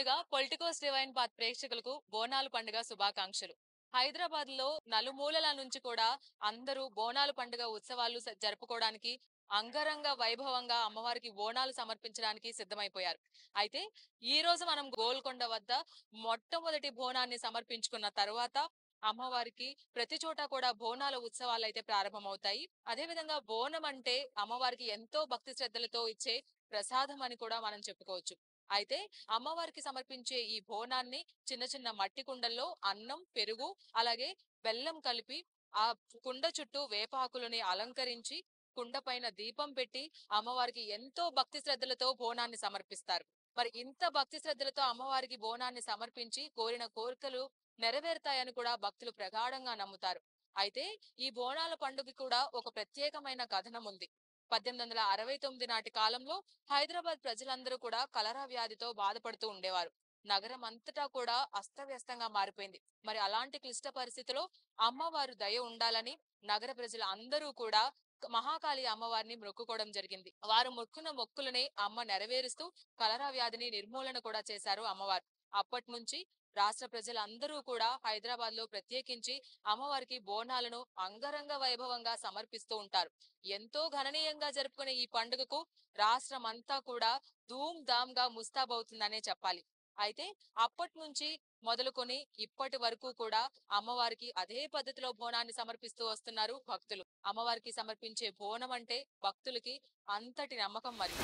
ముందుగా Politicos divine path ప్రేక్షకులకు బోనాలు పండుగ శుభాకాంక్షలు. హైదరాబాద్ లో నలుమూలల నుంచి కూడా అందరూ బోనాలు పండుగ ఉత్సవాలు జరుపుకోవడానికి అంగరంగ వైభవంగా అమ్మవారికి బోనాలు సమర్పించడానికి సిద్ధమైపోయారు. అయితే ఈ రోజు మనం గోల్కొండ వద్ద మొట్టమొదటి బోనాన్ని సమర్పించుకున్న తరువాత అమ్మవారికి ప్రతి చోట కూడా బోనాల ఉత్సవాలు అయితే ప్రారంభమవుతాయి. అదే విధంగా బోనం అంటే అమ్మవారికి ఎంతో భక్తి శ్రద్ధలతో ఇచ్చే ప్రసాదం అని కూడా మనం చెప్పుకోవచ్చు. అయితే అమ్మవారికి సమర్పించే ఈ బోనాన్ని చిన్న చిన్న మట్టి కుండల్లో అన్నం, పెరుగు అలాగే బెల్లం కలిపి ఆ కుండ చుట్టూ వేపాకులని అలంకరించి కుండ పైన దీపం పెట్టి అమ్మవారికి ఎంతో భక్తి శ్రద్ధలతో బోనాన్ని సమర్పిస్తారు. మరి ఇంత భక్తి శ్రద్ధలతో అమ్మవారికి బోనాన్ని సమర్పించి కోరిన కోరికలు నెరవేరుతాయని కూడా భక్తులు ప్రగాఢంగా నమ్ముతారు. అయితే ఈ బోనాల పండుగ కూడా ఒక ప్రత్యేకమైన కథనం ఉంది. 1869 నాటి కాలంలో హైదరాబాద్ ప్రజలందరూ కూడా కలరా వ్యాధితో బాధపడుతూ ఉండేవారు. నగరం అంతటా కూడా అస్తవ్యస్తంగా మారిపోయింది. మరి అలాంటి క్లిష్ట పరిస్థితిలో అమ్మవారు దయ ఉండాలని నగర ప్రజలు అందరూ కూడా మహాకాళి అమ్మవారిని మొక్కుకోవడం జరిగింది. వారు మొక్కున మొక్కులని అమ్మ నెరవేరుస్తూ కలరా వ్యాధిని నిర్మూలన కూడా చేశారు అమ్మవారు. అప్పటి నుంచి రాష్ట్ర ప్రజలందరూ కూడా హైదరాబాద్ లో ప్రత్యేకించి అమ్మవారికి బోనాలను అంగరంగ వైభవంగా సమర్పిస్తూ ఉంటారు. ఎంతో గణనీయంగా జరుపుకునే ఈ పండుగకు రాష్ట్రం అంతా కూడా ధూమ్ ధామ్ గా ముస్తాబవుతుందనే చెప్పాలి. అయితే అప్పటి నుంచి మొదలుకొని ఇప్పటి వరకు కూడా అమ్మవారికి అదే పద్ధతిలో బోనాన్ని సమర్పిస్తూ వస్తున్నారు భక్తులు. అమ్మవారికి సమర్పించే బోనం అంటే భక్తులకి అంతటి నమ్మకం మరి.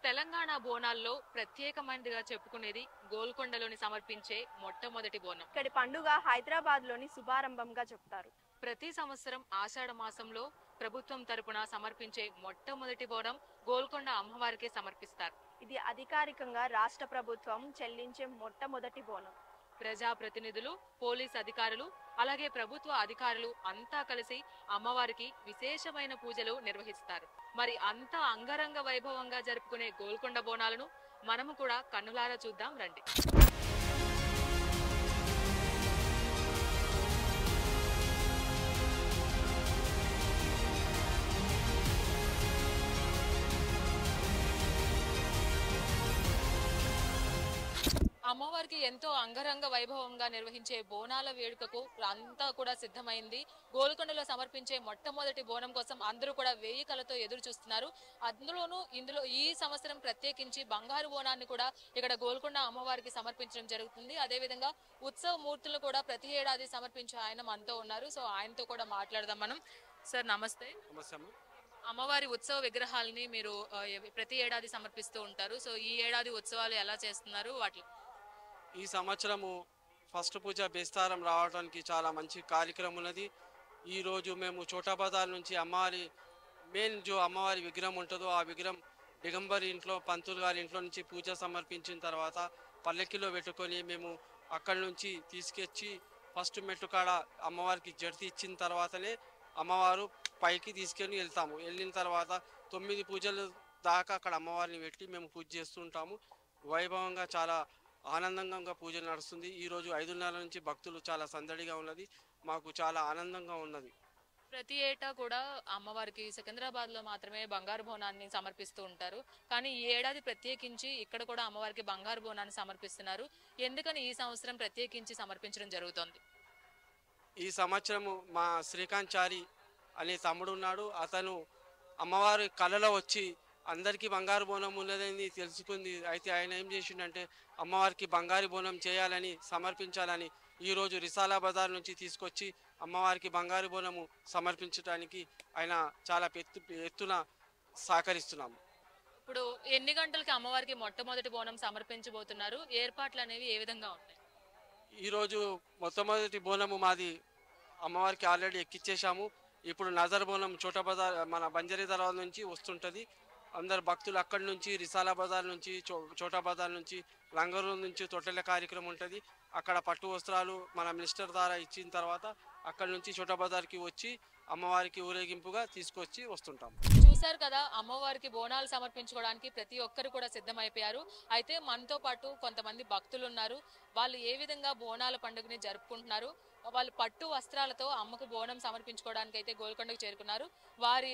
తెలంగాణ బోనాల్లో ప్రత్యేకమైనదిగా చెప్పుకునేది గోల్కొండలోని సమర్పించే మొట్టమొదటి బోనం. ఇక్కడి పండుగ హైదరాబాద్ లోని శుభారంభంగా చెప్తారు. ప్రతి సంవత్సరం ఆషాఢ మాసంలో ప్రభుత్వం తరపున సమర్పించే మొట్టమొదటి బోనం గోల్కొండ అమ్మవారికే సమర్పిస్తారు. ఇది అధికారికంగా రాష్ట్ర ప్రభుత్వం చెల్లించే మొట్టమొదటి బోనం. ప్రజాప్రతినిధులు, పోలీస్ అధికారులు అలాగే ప్రభుత్వ అధికారులు అంతా కలిసి అమ్మవారికి విశేషమైన పూజలు నిర్వహిస్తారు. మరి అంత అంగరంగ వైభవంగా జరుపుకునే గోల్కొండ బోనాలను మనము కూడా కన్నులారా చూద్దాం రండి. అమ్మవారికి ఎంతో అంగరంగ వైభవంగా నిర్వహించే బోనాల వేడుకకు అంతా కూడా సిద్ధమైంది. గోల్కొండలో సమర్పించే మొట్టమొదటి బోనం కోసం అందరూ కూడా వేయి కలతో ఎదురు చూస్తున్నారు. ఇందులో ఈ సంవత్సరం ప్రత్యేకించి బంగారు బోనాన్ని కూడా ఇక్కడ గోల్కొండ అమ్మవారికి సమర్పించడం జరుగుతుంది. అదే విధంగా ఉత్సవ మూర్తులు కూడా ప్రతి ఏడాది సమర్పించే ఆయన మనతో ఉన్నారు. సో ఆయనతో కూడా మాట్లాడదాం మనం. సార్ నమస్తే. అమ్మవారి ఉత్సవ విగ్రహాలని మీరు ప్రతి ఏడాది సమర్పిస్తూ ఉంటారు. సో ఈ ఏడాది ఉత్సవాలు ఎలా చేస్తున్నారు? వాటి ఈ సంవత్సరము ఫస్ట్ పూజ బేస్తారం రావడానికి చాలా మంచి కార్యక్రమం ఉన్నది. ఈరోజు మేము చోటా బజార్ నుంచి అమ్మవారి విగ్రహం ఉంటుందో ఆ విగ్రహం దిగంబర్ ఇంట్లో పంతులు గారి ఇంట్లో నుంచి పూజ సమర్పించిన తర్వాత పల్లెకిలో పెట్టుకొని మేము అక్కడి నుంచి తీసుకొచ్చి ఫస్ట్ మెట్టుకాడ అమ్మవారికి జడితి ఇచ్చిన తర్వాతనే అమ్మవారు పైకి తీసుకొని వెళ్తాము. వెళ్ళిన తర్వాత 9 పూజలు దాకా అక్కడ అమ్మవారిని పెట్టి మేము పూజ చేస్తుంటాము. వైభవంగా చాలా ఆనందంగా పూజ నడుస్తుంది. ఈరోజు 5:30 నుంచి భక్తులు చాలా సందడిగా ఉన్నది. మాకు చాలా ఆనందంగా ఉన్నది. ప్రతి ఏటా కూడా అమ్మవారికి సికింద్రాబాద్ లో మాత్రమే బంగారు బోనాన్ని సమర్పిస్తూ ఉంటారు. కానీ ఈ ఏడాది ప్రత్యేకించి ఇక్కడ కూడా అమ్మవారికి బంగారు బోనాన్ని సమర్పిస్తున్నారు. ఎందుకని ఈ సంవత్సరం ప్రత్యేకించి సమర్పించడం జరుగుతుంది? ఈ సంవత్సరము మా శ్రీకాంత్ చారి అనే తమ్ముడు ఉన్నాడు. అతను అమ్మవారి కళలో వచ్చి అందరికీ బంగారు బోనం ఉన్నదని తెలుసుకుంది. అయితే ఆయన ఏం చేసిండంటే అమ్మవారికి బంగారు బోనం చేయాలని సమర్పించాలని ఈరోజు రిసాలా బజార్ నుంచి తీసుకొచ్చి అమ్మవారికి బంగారు బోనము సమర్పించడానికి ఆయన చాలా ఎత్తున సహకరిస్తున్నాము. ఇప్పుడు ఎన్ని గంటలకి అమ్మవారికి మొట్టమొదటి బోనం సమర్పించబోతున్నారు? ఏర్పాట్లు అనేవి ఏ విధంగా ఉంటాయి? ఈరోజు మొట్టమొదటి బోనము మాది అమ్మవారికి ఆల్రెడీ ఎక్కిచ్చేసాము. ఇప్పుడు నజర్ బోనం చోటా బజార్ మన బంజరీ దర్వాజా నుంచి వస్తుంటుంది. అందరు భక్తులు అక్కడి నుంచి రిసాలా బజార్ నుంచి చోటా బజార్ నుంచి లంగరూరు నుంచి తొట్టెల కార్యక్రమం ఉంటుంది. అక్కడ పట్టు వస్త్రాలు మన మినిస్టర్ ద్వారా ఇచ్చిన తర్వాత అక్కడి నుంచి చోటా బజార్కి వచ్చి అమ్మవారికి ఊరేగింపుగా తీసుకొచ్చి వస్తుంటాం. చూశారు కదా, అమ్మవారికి బోనాలు సమర్పించుకోవడానికి ప్రతి ఒక్కరు కూడా సిద్ధమైపోయారు. అయితే మనతో పాటు కొంతమంది భక్తులు ఉన్నారు. వాళ్ళు ఏ విధంగా బోనాల పండుగని జరుపుకుంటున్నారు, వాళ్ళు పట్టు వస్త్రాలతో అమ్మకు బోనం సమర్పించుకోవడానికి అయితే గోల్కొండకు చేరుకున్నారు. వారి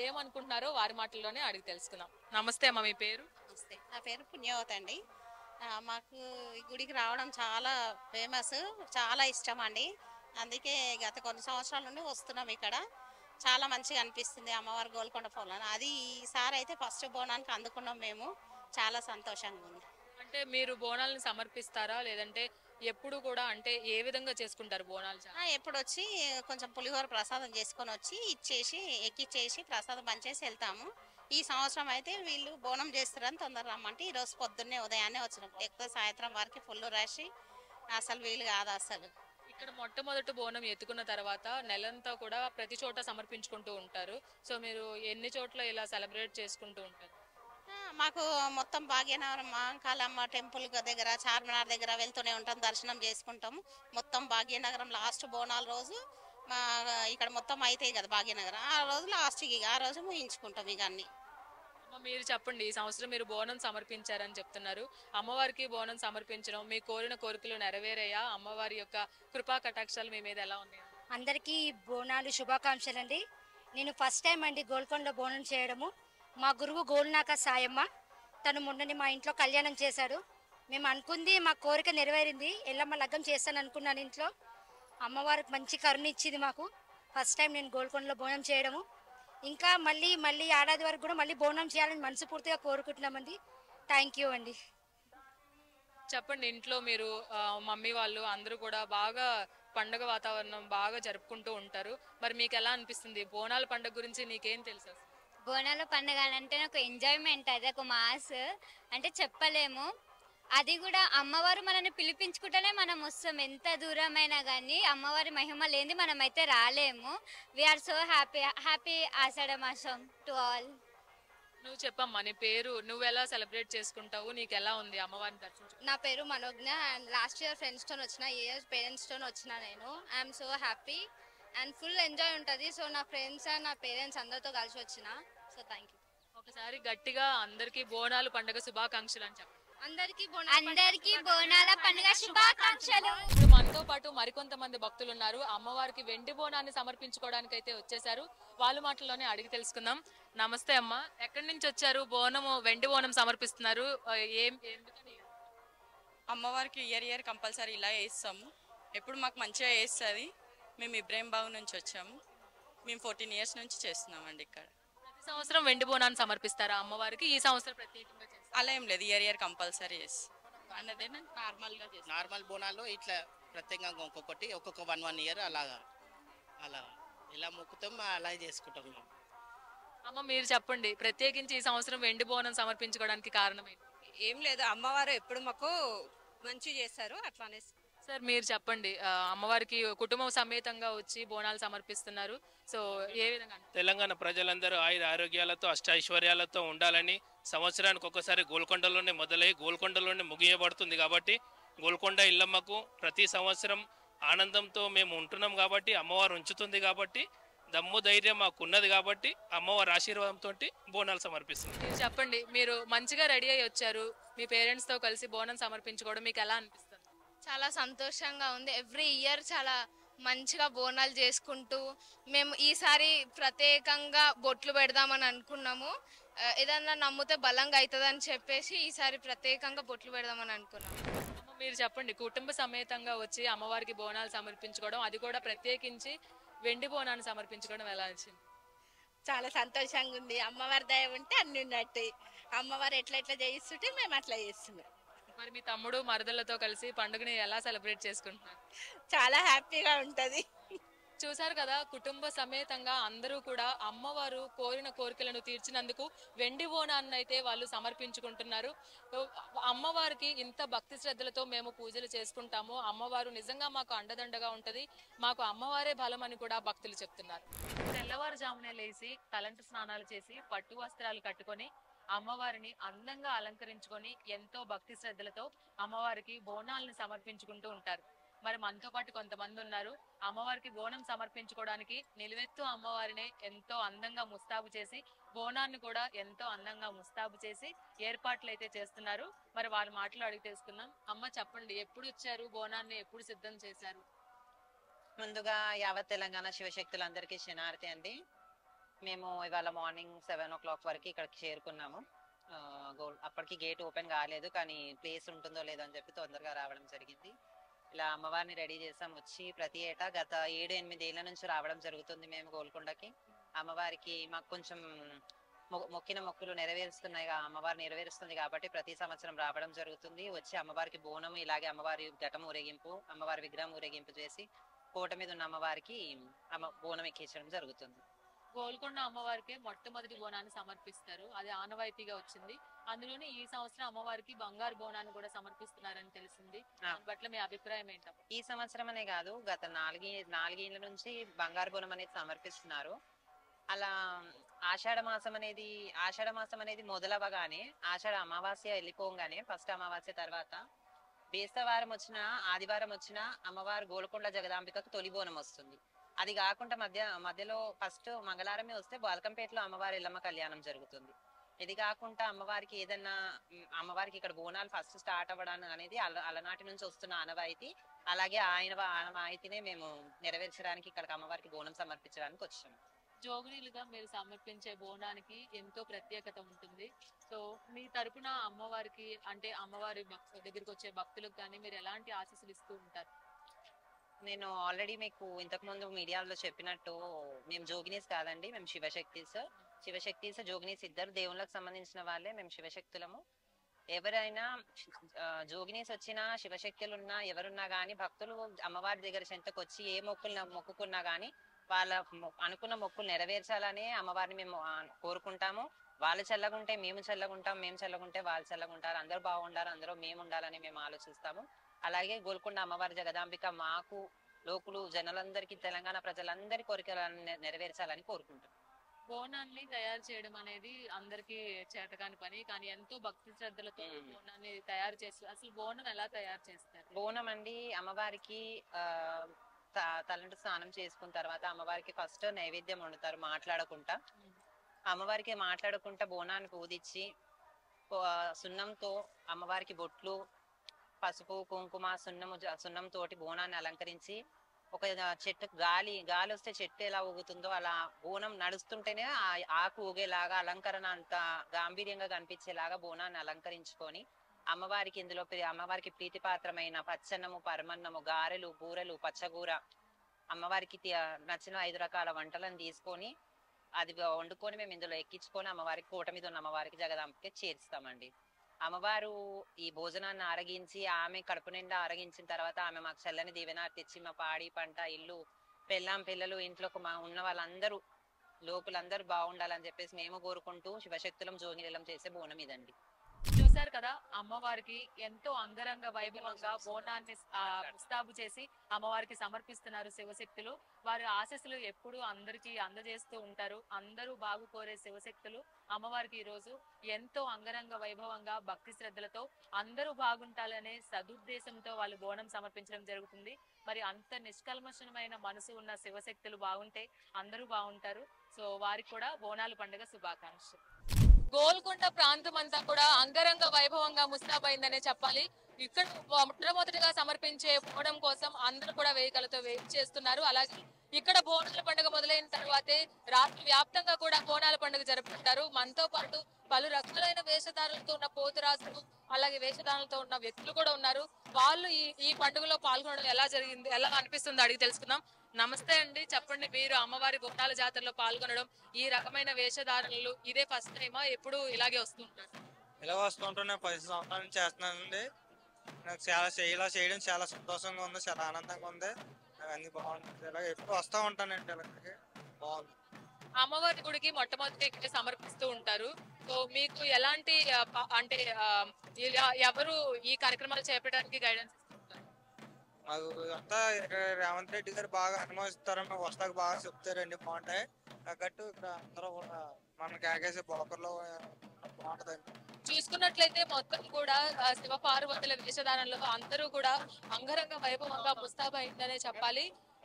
ఏమనుకుంటున్నారో వారి మాటల్లోనే అడిగి తెలుసుకుందాం. నమస్తే అమ్మ, మీ పేరు? నమస్తే, నా పేరు పుణ్యవతి అండి. మాకు ఈ గుడికి రావడం చాలా ఫేమస్, చాలా ఇష్టం అండి. అందుకే గత కొన్ని సంవత్సరాల నుండి వస్తున్నాం. ఇక్కడ చాలా మంచిగా అనిపిస్తుంది అమ్మవారి గోల్కొండ పొలం. అది ఈసారి అయితే ఫస్ట్ బోనానికి అందుకున్నాం మేము. చాలా సంతోషంగా ఉంది. అంటే మీరు బోనాలను సమర్పిస్తారా, లేదంటే ఎప్పుడు కూడా అంటే ఏ విధంగా చేసుకుంటారు బోనాలు? ఎప్పుడు వచ్చి కొంచెం పులిహోర ప్రసాదం చేసుకొని వచ్చి ఇచ్చేసి ఎక్కిచ్చేసి ప్రసాదం పంచేసి వెళ్తాము. ఈ సంవత్సరం అయితే వీళ్ళు బోనం చేస్తారని తొందర రమ్మంటే ఈరోజు పొద్దున్నే ఉదయాన్నే వచ్చినాం. ఎక్కువ సాయంత్రం వరకు ఫుల్ రాసి అసలు వీలు కాదు అసలు. ఇక్కడ మొట్టమొదటి బోనం ఎత్తుకున్న తర్వాత నెలంతా కూడా ప్రతి చోట సమర్పించుకుంటూ ఉంటారు. సో మీరు ఎన్ని చోట్ల ఇలా సెలబ్రేట్ చేసుకుంటూ ఉంటారు? మాకు మొత్తం భాగ్యనగరం మహంకాళమ్మ టెంపుల్ దగ్గర చార్మినార్ దగ్గర వెళ్తూనే ఉంటాం, దర్శనం చేసుకుంటాము. మొత్తం భాగ్యనగరం లాస్ట్ బోనాల రోజు మా ఇక్కడ మొత్తం అవుతాయి కదా భాగ్యనగరం, ఆ రోజు లాస్ట్కి ఆ రోజు ముగించుకుంటాం ఇక అన్ని. మీరు చెప్పండి, ఈ సంవత్సరం మీరు బోనం సమర్పించారని చెప్తున్నారు. అమ్మవారికి బోనం సమర్పించడం, మీ కోరిన కోరికలు నెరవేరాయా? అమ్మవారి యొక్క కృపా కటాక్షాలు మీ మీద ఎలా ఉన్నాయి? అందరికీ బోనాలు శుభాకాంక్షలు అండి. నేను ఫస్ట్ టైం అండి గోల్కొండలో బోనం చేయడము. మా గురువు గోల్నాక సాయమ్మ, తను మొన్నని మా ఇంట్లో కళ్యాణం చేశాడు. మేము అనుకుంది, మా కోరిక నెరవేరింది. ఎల్లమ్మ లగ్గం చేస్తాను అనుకున్నాను ఇంట్లో. అమ్మవారికి మంచి కరుణ ఇచ్చింది మాకు. ఫస్ట్ టైం నేను గోల్కొండలో బోనం చేయడము. ఇంకా మళ్ళీ ఏడాది వరకు కూడా మళ్ళీ బోనం చేయాలని మనస్ఫూర్తిగా కోరుకుంటున్నామండి. థ్యాంక్ యూ అండి. చెప్పండి, ఇంట్లో మీరు మమ్మీ వాళ్ళు అందరూ కూడా బాగా పండుగ వాతావరణం బాగా జరుపుకుంటూ ఉంటారు. మరి మీకు ఎలా అనిపిస్తుంది బోనాల పండుగ గురించి? నీకేం తెలుసు? బోనాల పండుగ అంటే నాకు ఎంజాయ్మెంట్, అది ఒక మాస్ అంటే చెప్పలేము. అది కూడా అమ్మవారు మనల్ని పిలిపించుకుంటేనే మనం వస్తాం. ఎంత దూరమైనా కానీ అమ్మవారి మహిమ లేని మనం అయితే రాలేము. వీఆర్ సో హ్యాపీ ఆషాఢ మాసం టు ఆల్. నువ్వు చెప్పమ్మా, నీ పేరు, నువ్వు ఎలా సెలబ్రేట్ చేసుకుంటావు? నీకు ఎలా ఉంది అమ్మవారిని దర్శించు? నా పేరు మనోజ్ఞ అండ్ లాస్ట్ ఇయర్ ఫ్రెండ్స్తో వచ్చిన, ఈ ఇయర్ పేరెంట్స్తో వచ్చిన. నేను I'm so happy and full enjoy ఉంటుంది. సో నా ఫ్రెండ్స్ అండ్ నా పేరెంట్స్ అందరితో కలిసి వచ్చిన. So thank you. ఒకసారి గట్టిగా అందరికీ బోనాలు పండుగ శుభాకాంక్షలు అని చెప్పండి. అందరికీ బోనాల పండుగ శుభాకాంక్షలు. ఇప్పుడు మనతో పాటు మరికొంతమంది భక్తులు ఉన్నారు. అమ్మవారికి వెండి బోనాన్ని సమర్పించుకోవడానికి అయితే వచ్చేసారు. వాళ్ళ మాటల్లోనే అడిగి తెలుసుకుందాం. నమస్తే అమ్మ, ఎక్కడి నుంచి వచ్చారు? బోనము, వెండి బోనం సమర్పిస్తున్నారు, ఎందుకని? అమ్మవారికి ఇయర్ కంపల్సరీ ఇలా వేస్తాము. ఎప్పుడు మాకు మంచిగా వేస్తుంది. మేము ఇబ్రాహిం బాగు నుంచి వచ్చాము. మేము 14 years నుంచి చేస్తున్నామండి ఇక్కడ. ప్రతి సంవత్సరం వెండి బోనాన్ని సమర్పిస్తారా అమ్మవారికి? ఈ సంవత్సరం ప్రత్యేకంగా చేస్తారా? అలా ఏం లేదు, ఇయర్ కంపల్సరీ అన్నదే నార్మల్గా చేస్తాం. నార్మల్ బోనాల్లో ఇట్లా ప్రత్యేకంగా ఒక్కొక్క 1 year అలా ఇలా మొక్కుతాం, అలా చేసుకుంటాం మేము. అమ్మ మీరు చెప్పండి, ప్రత్యేకించి ఈ సంవత్సరం వెండి బోనం సమర్పించుకోవడానికి కారణం ఏంటి? ఏం లేదు, అమ్మవారు ఎప్పుడు మాకు మంచి చేస్తారు అట్లానే. సార్ మీరు చెప్పండి, అమ్మవారికి కుటుంబం సమేతంగా వచ్చి బోనాలు సమర్పిస్తున్నారు. సో ఏ విధంగా? తెలంగాణ ప్రజలందరూ ఆయుర ఆరోగ్యాలతో అష్టైశ్వర్యాలతో ఉండాలని సంవత్సరానికి ఒకసారి గోల్కొండలోనే మొదలై గోల్కొండలోనే ముగియబడుతుంది. కాబట్టి గోల్కొండ ఇల్లమ్మకు ప్రతి సంవత్సరం ఆనందంతో మేము ఉంటున్నాం. కాబట్టి అమ్మవారు ఉంచుతుంది. కాబట్టి దమ్ము ధైర్యం మాకు ఉన్నది. కాబట్టి అమ్మవారి ఆశీర్వాదంతో బోనాలు సమర్పిస్తుంది. మీరు చెప్పండి, మీరు మంచిగా రెడీ అయ్యి వచ్చారు, మీ పేరెంట్స్తో కలిసి బోనం సమర్పించుకోవడం మీకు ఎలా అనిపిస్తుంది? చాలా సంతోషంగా ఉంది. ఎవ్రీ ఇయర్ చాలా మంచిగా బోనాలు చేసుకుంటూ మేము ఈసారి ప్రత్యేకంగా బొట్లు పెడదామని అనుకున్నాము. ఏదన్నా నమ్మితే బలంగా అవుతుందని చెప్పేసి ఈసారి ప్రత్యేకంగా బొట్లు పెడదామని అనుకున్నాము. మీరు చెప్పండి, కుటుంబ సమేతంగా వచ్చి అమ్మవారికి బోనాలు సమర్పించుకోవడం, అది కూడా ప్రత్యేకించి వెండి బోనాన్ని సమర్పించుకోవడం ఎలా వచ్చింది? చాలా సంతోషంగా ఉంది. అమ్మవారి దయ ఉంటే అన్ని ఉన్నట్టు. అమ్మవారు ఎట్లా చేయిస్తుంటే మేము అట్లా చేస్తున్నాం. మరి మీ తమ్ముడు మరదలతో కలిసి పండుగని ఎలా సెలబ్రేట్ చేసుకుంటున్నారు? చాలా హ్యాపీగా ఉంటది. చూసారు కదా, కుటుంబ సమేతంగా అందరూ కూడా అమ్మవారు కోరిన కోరికలను తీర్చినందుకు వెండి బోనాన్ని అయితే వాళ్ళు సమర్పించుకుంటున్నారు. అమ్మవారికి ఇంత భక్తి శ్రద్ధలతో మేము పూజలు చేసుకుంటాము. అమ్మవారు నిజంగా మాకు అండదండగా ఉంటది, మాకు అమ్మవారే బలం అని కూడా భక్తులు చెప్తున్నారు. తెల్లవారుజామునే లేచి తలంటు స్నానాలు చేసి పట్టు వస్త్రాలు కట్టుకొని అమ్మవారిని అందంగా అలంకరించుకొని ఎంతో భక్తి శ్రద్ధలతో అమ్మవారికి బోనాలను సమర్పించుకుంటూ ఉంటారు. మరి మనతో పాటు కొంతమంది ఉన్నారు. అమ్మవారికి బోనం సమర్పించుకోవడానికి నిలువెత్తు అమ్మవారిని ఎంతో అందంగా ముస్తాబు చేసి, బోనాన్ని కూడా ఎంతో అందంగా ముస్తాబు చేసి ఏర్పాట్లు అయితే చేస్తున్నారు. మరి వాళ్ళ మాటలు అడిగి తెలుసుకుందాం. అమ్మ చెప్పండి, ఎప్పుడు వచ్చారు? బోనాన్ని ఎప్పుడు సిద్ధం చేశారు? ముందుగా యావత్ తెలంగాణ శివశక్తులందరికీ శనార్థి అండి. మేము ఇవాళ మార్నింగ్ 7 o'clock వరకు ఇక్కడికి చేరుకున్నాము. అప్పటికి గేట్ ఓపెన్ కాలేదు, కానీ ప్లేస్ ఉంటుందో లేదో అని చెప్పి తొందరగా రావడం జరిగింది. ఇలా అమ్మవారిని రెడీ చేసాం. వచ్చి ప్రతి ఏటా గత 7-8 ఏళ్ల నుంచి రావడం జరుగుతుంది మేము గోల్కొండకి. అమ్మవారికి మాకు కొంచెం మొక్కిన మొక్కులు నెరవేరుస్తున్నాయి, అమ్మవారు నెరవేరుస్తుంది కాబట్టి ప్రతి సంవత్సరం రావడం జరుగుతుంది. వచ్చి అమ్మవారికి బోనం, ఇలాగే అమ్మవారి ఘటం ఊరేగింపు, అమ్మవారి విగ్రహం ఊరేగింపు చేసి కోట మీద ఉన్న అమ్మవారికి బోనం ఎక్కించడం జరుగుతుంది. గోల్కొండ అమ్మవారికి మొట్టమొదటి బోనాన్ని సమర్పిస్తారు, అది ఆనవాయితీగా వచ్చింది. అందులోనే ఈ సంవత్సరం అమ్మవారికి బంగారు బోనాన్ని కూడా సమర్పిస్తున్నారని తెలిసింది. దాని పట్ల మీ అభిప్రాయం ఏంటో? ఈ సంవత్సరం అనే కాదు, గత 4 ఏళ్ల నుంచి బంగారు బోనం అనేది సమర్పిస్తున్నారు. అలా ఆషాఢ మాసం అనేది మొదలవగానే, ఆషాఢ అమావాస్య వెళ్ళిపోగానే, ఫస్ట్ అమావాస్య తర్వాత బేస్తవారం వచ్చిన ఆదివారం వచ్చిన అమ్మవారు గోల్కొండ జగదాంబికకు తొలి బోనం వస్తుంది. అది కాకుండా మధ్యలో ఫస్ట్ మంగళవారమే వస్తే బాల్కంపేటలో అమ్మవారి ఎల్లమ్మ కళ్యాణం జరుగుతుంది. ఇది కాకుండా అమ్మవారికి అమ్మవారికి ఇక్కడ బోనాలు ఫస్ట్ స్టార్ట్ అవ్వడం అనేది అలనాటి నుంచి వస్తున్న ఆనవాయితీ. అలాగే ఆనవాయితీనే మేము నెరవేర్చడానికి ఇక్కడికి అమ్మవారికి బోనం సమర్పించడానికి వచ్చాము. జోగినీలుగా మీరు సమర్పించే బోనానికి ఎంతో ప్రత్యేకత ఉంటుంది. సో మీ తరపున అమ్మవారికి, అంటే అమ్మవారి దగ్గరికి వచ్చే భక్తులకు కానీ మీరు ఎలాంటి ఆశీస్సులు ఇస్తూ ఉంటారు? నేను ఆల్రెడీ మీకు ఇంతకు ముందు మీడియాలో చెప్పినట్టు, మేము జోగినీస్ కాదండి, మేము శివశక్తిస్ జోగినీస్ ఇద్దరు దేవుళ్ళకి సంబంధించిన వాళ్ళే. మేము శివశక్తులము. ఎవరైనా జోగినీస్ వచ్చినా, శివశక్తులున్నా, ఎవరున్నా గానీ భక్తులు అమ్మవారి దగ్గర చెంతకు వచ్చి ఏ మొక్కుకున్నా గానీ వాళ్ళ అనుకున్న మొక్కులు నెరవేర్చాలని అమ్మవారిని మేము కోరుకుంటాము. వాళ్ళు చల్లగుంటే మేము చల్లగుంటాం, మేము చల్లగుంటే వాళ్ళు చల్లగుంటారు, అందరూ బాగుండాలి, అందరూ మేము ఉండాలని మేము ఆలోచిస్తాము. అలాగే గోల్కొండ అమ్మవారి జగదాంబిక మాకు, లోకులు, జనులందరికీ, తెలంగాణ ప్రజలందరి కోరికలను నెరవేర్చాలని కోరుకుంటాం. బోనాన్ని తయారు చేయడం అనేది అందరికి చేతకాని పని, కానీ ఎంతో భక్తి శ్రద్ధలతో బోనాన్ని తయారు చేస్తారు. అసలు బోనం ఎలా తయారు చేస్తారు? బోనం అండి, అమ్మవారికి తలంటు స్నానం చేసుకున్న తర్వాత అమ్మవారికి ఫస్ట్ నైవేద్యం వండుతారు మాట్లాడకుండా. అమ్మవారికి మాట్లాడకుండా బోనాన్ని పూజించి సున్నంతో అమ్మవారికి బొట్లు, పసుపు, కుంకుమ, సున్నం తోటి బోనాన్ని అలంకరించి, ఒక చెట్టు గాలి వస్తే చెట్టు ఎలా ఊగుతుందో అలా బోనం నడుస్తుంటేనే ఆకు ఊగేలాగా అలంకరణ అంత గాంభీర్యంగా కనిపించేలాగా బోనాన్ని అలంకరించుకొని అమ్మవారికి ప్రీతిపాత్రమైన పచ్చన్నము, పరమన్నము, గారెలు, బూరెలు, పచ్చగూర, అమ్మవారికి నచ్చిన 5 రకాల వంటలను తీసుకొని అది వండుకొని మేము ఇందులో ఎక్కించుకొని అమ్మవారికి కోట మీద ఉన్న అమ్మవారికి జగదాంబకి చేరుస్తామండి. అమ్మవారు ఈ భోజనాన్ని ఆరగించి, ఆమె కడుపు నిండా ఆరగించిన తర్వాత ఆమె మాకు చల్లని దీవెన తెచ్చి మా పాడి పంట, ఇల్లు, పెళ్ళాం పిల్లలు, ఇంట్లో ఉన్న వాళ్ళందరూ, లోకులందరూ బాగుండాలని చెప్పేసి మేము కోరుకుంటూ శివశక్తులం జోగినిలం చేసే బోనం ఇదండి. చూసారు కదా, అమ్మవారికి ఎంతో అంగరంగ వైభవంగా బోనాన్ని ముస్తాబు చేసి అమ్మవారికి సమర్పిస్తున్నారు శివశక్తులు. వారి ఆశీస్సులు ఎప్పుడు అందరికీ అందజేస్తూ ఉంటారు. అందరూ బాగు కోరే శివశక్తులు అమ్మవారికి ఈ రోజు ఎంతో అంగరంగ వైభవంగా భక్తి శ్రద్ధలతో అందరూ బాగుంటాలనే సదుద్దేశంతో వాళ్ళు బోనం సమర్పించడం జరుగుతుంది. మరి అంత నిష్కల్మషమైన మనసు ఉన్న శివశక్తులు బాగుంటే అందరూ బాగుంటారు. సో వారికి కూడా బోనాల పండుగ శుభాకాంక్షలు. గోల్కొండ ప్రాంతం అంతా కూడా అంగరంగ వైభవంగా ముస్తాబైందనే చెప్పాలి. ఇక్కడ మొట్టమొదటిగా సమర్పించే బోనం కోసం అందరూ కూడా వేదికలతో వెయిట్ చేస్తున్నారు. అలాగే ఇక్కడ బోనాల పండుగ మొదలైన తర్వాతే రాష్ట్ర వ్యాప్తంగా కూడా బోనాల పండుగ జరుపుకుంటారు. మనతో పాటు పలు రకాలైన వేషధారులతో ఉన్న పోతురాజులు, అలాగే వేషధారులతో ఉన్న వ్యక్తులు కూడా ఉన్నారు. వాళ్ళు ఈ పండుగలో పాల్గొనడం ఎలా అనిపిస్తుందో అడిగి తెలుసుకుందాం. నమస్తే అండి, చెప్పండి, మీరు అమ్మవారి బోనాల జాతరలో పాల్గొనడం, ఈ రకమైన వేషధారణలు ఇదే ఫస్ట్ టైమా, ఎప్పుడు ఇలాగే వస్తుంటారు? ఇలా వస్తుంటే 10 సంవత్సరాల నుంచి చేస్తున్నానండి. నాకు ఇలా చేయడం చాలా సంతోషంగా ఉంది, చాలా ఆనందంగా ఉంది. అన్ని బాగుంటుంది. ఇలా ఎప్పుడు వస్తూ ఉంటానండి. ఇలాగే బాగుంది. అమ్మవారి గుడికి మొట్టమొదటి సమర్పిస్తూ ఉంటారు. సో మీకు ఎలాంటి అంటే ఎవరు ఈ కార్యక్రమాలు చేపట్టడానికి గైడెన్స్ ఇస్తుంటారు? మాకు అంతా రేవంత్ రెడ్డి గారు బాగా అనుమతిస్తారు, మాకు వస్తాక బాగా చెప్తారండి, బాగుంటాయి. తగ్గట్టు ఇక్కడ అందరూ కూడా మన కేకేసి బోకర్లో బాగుంటుందండి. చూసుకున్నట్లయితే మొత్తం కూడా శివ పార్వతుల వేషధారణలో అందరూ కూడా అంగరంగ వైభవంగా ముస్తాబైందనే చెప్పాలి.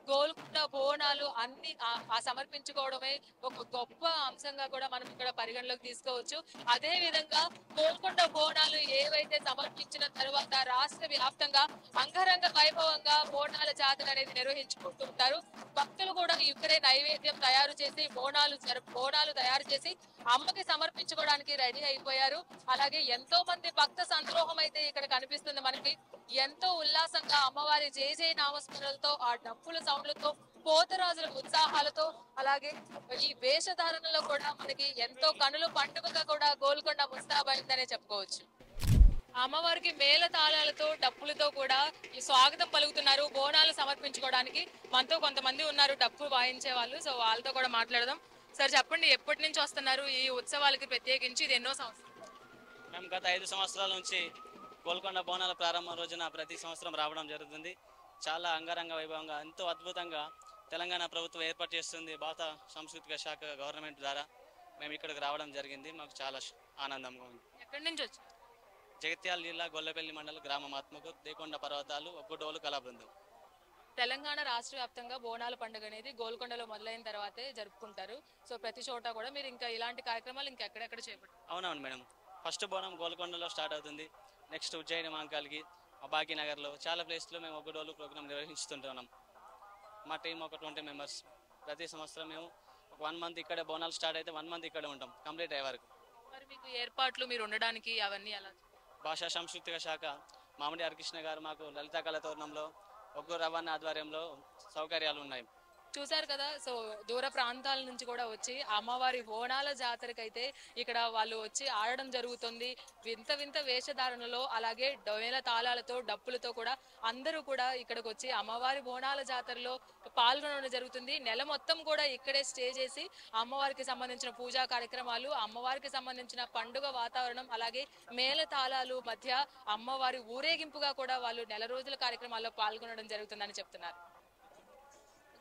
గోల్కొండ బోనాలు అన్ని సమర్పించుకోవడమే ఒక గొప్ప అంశంగా కూడా మనం ఇక్కడ పరిగణలోకి తీసుకోవచ్చు. అదే విధంగా గోల్కొండ బోనాలు ఏవైతే సమర్పించిన తర్వాత రాష్ట్ర వ్యాప్తంగా అంగరంగ వైభవంగా బోనాల జాతర అనేది నిర్వహించుకుంటుంటారు. భక్తులు కూడా ఇక్కడే నైవేద్యం తయారు చేసి బోనాలు తయారు చేసి అమ్మకి సమర్పించుకోవడానికి రెడీ అయిపోయారు. అలాగే ఎంతో మంది భక్త సంద్రోహం అయితే ఇక్కడ కనిపిస్తుంది మనకి. ఎంతో ఉల్లాసంగా అమ్మవారి జయ నామస్మరణలతో ఆ డప్పుల సౌండ్లతో పోతరాజుల ఉత్సాహాలతో అలాగే ఈ వేషధారణలో కూడా మనకి ఎంతో కనుల పండుగగా కూడా గోల్కొండ ముస్తాబైందనే చెప్పుకోవచ్చు. అమ్మవారికి మేళ తాళాలతో డప్పులతో కూడా ఈ స్వాగతం పలుకుతున్నారు బోనాలు సమర్పించుకోవడానికి. మనతో కొంతమంది ఉన్నారు డప్పు వాయించే వాళ్ళు. సో వాళ్ళతో కూడా మాట్లాడదాం. సార్ చెప్పండి, ఎప్పటి నుంచి వస్తున్నారు ఈ ఉత్సవాలకి ప్రత్యేకించి? ఇది ఎన్నో సంవత్సరాలు? మేము గత 5 సంవత్సరాల నుంచి గోల్కొండ బోనాల ప్రారంభం రోజున ప్రతి సంవత్సరం రావడం జరుగుతుంది. చాలా అంగరంగ వైభవంగా ఎంతో అద్భుతంగా తెలంగాణ ప్రభుత్వం ఏర్పాటు చేస్తుంది. భారత సాంస్కృతిక శాఖ గవర్నమెంట్ ద్వారా మేము ఇక్కడికి రావడం జరిగింది. మాకు చాలా ఆనందంగా ఉంది. ఎక్కడి నుంచి వచ్చి? జగిత్యాల జిల్లా గొల్లపల్లి మండల గ్రామం ఆత్మకూరు దేకొండ పర్వతాలు ఒగ్గుడోలు కళా బృందం. తెలంగాణ రాష్ట్ర వ్యాప్తంగా బోనాల పండుగ అనేది గోల్కొండలో మొదలైన తర్వాతే జరుపుకుంటారు. సో ప్రతి చోట కూడా మీరు ఇంకా ఇలాంటి కార్యక్రమాలు ఇంకా ఎక్కడెక్కడ చేపట్టారు? అవునవును మేడం. ఫస్ట్ బోనం గోల్కొండలో స్టార్ట్ అవుతుంది. నెక్స్ట్ ఉజ్జయిని మాంకాల్కి భాగ్యనగర్లో చాలా ప్లేస్లో మేము ఒగ్గుడోలు ప్రోగ్రామ్ నిర్వహిస్తుంటున్నాం. మా టీం ఒక 20 మెంబర్స్. ప్రతి సంవత్సరం మేము ఒక 1 మంత్ ఇక్కడే బోనాలు స్టార్ట్ అయితే 1 మంత్ ఇక్కడే ఉంటాం కంప్లీట్ అయ్యే వరకు. మరి మీకు ఏర్పాట్లు మీరు ఉండడానికి అవన్నీ ఎలా? భాషా సాంస్కృతిక శాఖ మామిడి హరికృష్ణ గారు మాకు లలితా కళా తోరణంలో ఒగ్గు రవాణా ఆధ్వర్యంలో సౌకర్యాలు ఉన్నాయి. చూసారు కదా. సో దూర ప్రాంతాల నుంచి కూడా వచ్చి అమ్మవారి బోనాల జాతరకైతే ఇక్కడ వాళ్ళు వచ్చి ఆడడం జరుగుతుంది. వింత వింత వేషధారణలో అలాగే డొవేల తాళాలతో డప్పులతో కూడా అందరూ కూడా ఇక్కడికి వచ్చి అమ్మవారి బోనాల జాతరలో పాల్గొనడం జరుగుతుంది. నెల మొత్తం కూడా ఇక్కడే స్టే చేసి అమ్మవారికి సంబంధించిన పూజా కార్యక్రమాలు, అమ్మవారికి సంబంధించిన పండుగ వాతావరణం అలాగే మేళ తాళాలు మధ్య అమ్మవారి ఊరేగింపుగా కూడా వాళ్ళు నెల రోజుల కార్యక్రమాల్లో పాల్గొనడం జరుగుతుందని చెప్తున్నారు.